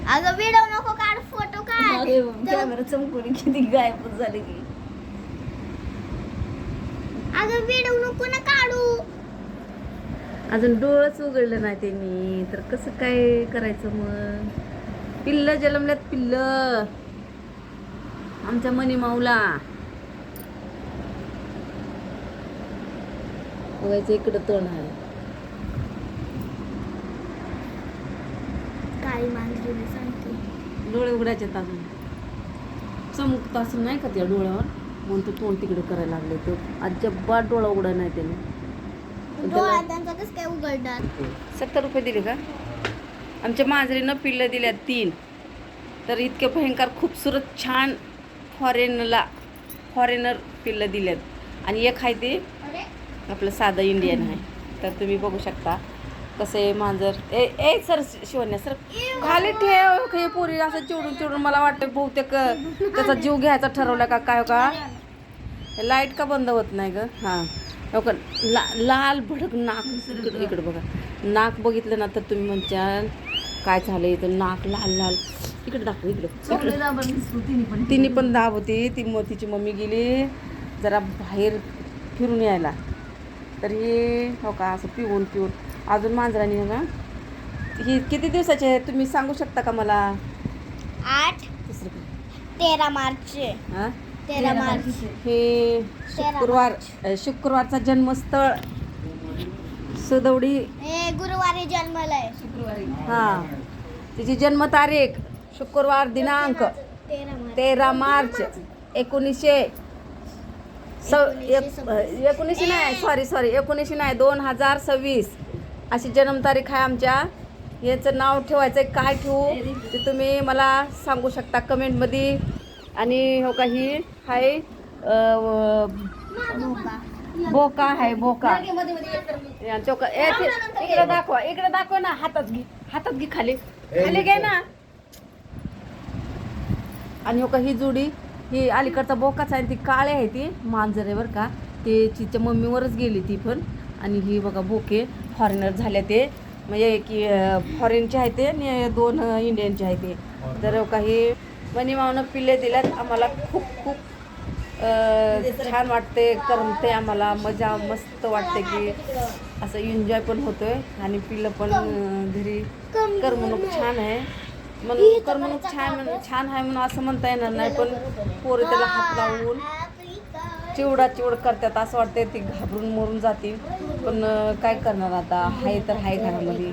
अगं व्हिडिओ नको काढ, फोटो काढ. कॅमेरा चमकून किती गायब झाले की. अगं व्हिडिओ नको ना काढू. अजून डोळंच उघडलं नाही त्यांनी तर कसं काय करायचं मग. पिल्ल जन्मल्यात पिल्ल आमच्या मनी माऊला. बघायचं इकडं तोंड आहे. काळी मांजरीने सांगते डोळे उघडायचे अजून चमकत असं नाही का त्या डोळ्यावर म्हणून तो तोंड तिकडे करायला लागले. तो अजिबात डोळा उघडा नाही त्याने. डोळा त्यांचा कसं काय उघडणार. 70 रुपये दिले का. आमच्या मांजरीनं पिल्लं दिल्यात 3. तर इतके भयंकर खूपसूरत छान फॉरेनर पिल्लं दिल्यात आणि एक आहे ते आपलं साधं इंडियन आहे. तर तुम्ही बघू शकता कसं आहे मांजर. ए सर शिवण्या सर खाली ठेव. हे पोरी असं चिडून मला वाटतं बहुतेक त्याचा जीव घ्यायचा ठरवला का काय का. लाईट का बंद होत नाही ग. हां लवकर लाल भडक नाक इकडे बघा. नाक बघितलं ना तर तुम्ही म्हणशाल काय झालं इथं नाक लाल. इकडे दाखव इकडे. तिने पण दाब होती. तिची मम्मी गेली जरा बाहेर फिरून यायला. तर हे हो का असं पिऊन अजून मांजरानी ना ही किती दिवसाची आहे तुम्ही सांगू शकता का मला. 13 मार्च. हां 13 मार्च. हे शुक्रवारचा जन्मस्थळ सदवडी. गुरुवारी जन्मलाय. हां तिची जन्मतारीख शुक्रवार दिनांक 13 मार्च 2026 अशी जन्मतारीख आहे आमच्या. याचं नाव ठेवायचं आहे काय ठेवू ते तुम्ही मला सांगू शकता कमेंटमध्ये. आणि हो काही हाय बोका आहे बोका. इकडे दाखवा ना. हातात घे खाली घे ना. आणि हो का ही जोडी ही अलीकडचा बोकाच आहे. ती काळे आहे ती मांजर आहे बरं का. ते तिच्या मम्मीवरच गेली ती पण. आणि ही बघा बोके फॉरेनर झाले ते म्हणजे की फॉरेनचे आहे ते आणि 2 इंडियनचे आहे ते. तर काही मनी मावनं पिल्ले दिल्यात आम्हाला. खूप छान वाटते करमते आम्हाला. मजा मस्त वाटते की असं एन्जॉय पण होतोय आणि पिल्लं पण घरी. करमणूक छान आहे म्हणून करमणूक छान आहे म्हणून असं म्हणता येणार नाही. पण पोरं त्याला हात लावून चिवड करतात असं वाटते. ती घाबरून मरून जातील पण काय करणार आता. आहे तर आहे घरामध्ये.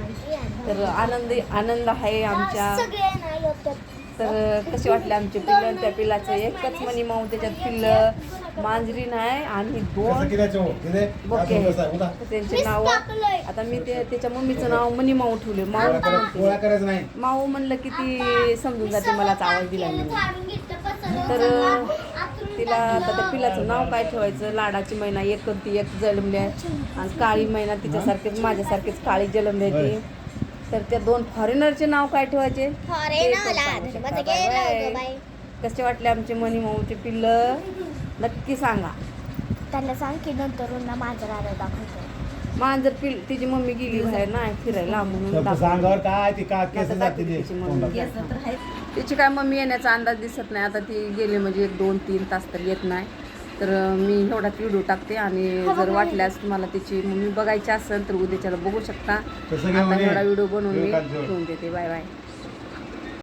तर आनंद आहे आमच्या. तर कसे वाटले आमचे पिल्लं. त्या पिल्लाचं एकच मनी माऊ त्याच्यात पिल्लं मांजरी नाही आणि 2 बोके आहेत. त्यांचे नाव आता मी त्याच्या मम्मीचं नाव मनी माऊ ठेवले. माऊ म्हणलं की ती समजून जाते मलाच आवाज दिला म्हणून. तर तिला आता त्या पिल्लाचं नाव काय ठेवायचं. लाडाची मैना एक जन्मल्या आणि काळी मैना तिच्यासारखीच माझ्यासारखीच काळी जन्मली ती. तर त्या 2 फॉरेनरचे नाव काय ठेवायचे. कसे वाटले आमचे मनी माऊचे पिल्लं नक्की सांगा. त्यांना सांग की नंतर मांजर दाखवतो. मांजर तिची मम्मी गेली बाहेर नाही फिरायला म्हणून तिची काय मम्मी येण्याचा अंदाज दिसत नाही. आता ती गेली म्हणजे 1-2-3 तास तर येत नाही. तर मी एवढाच व्हिडिओ टाकते आणि जर वाटल्यास तुम्हाला तिची मम्मी बघायची असेल तर उद्याच्याला बघू शकता. आता एवढा व्हिडिओ बनवून मी ठेवून देते. Bye bye.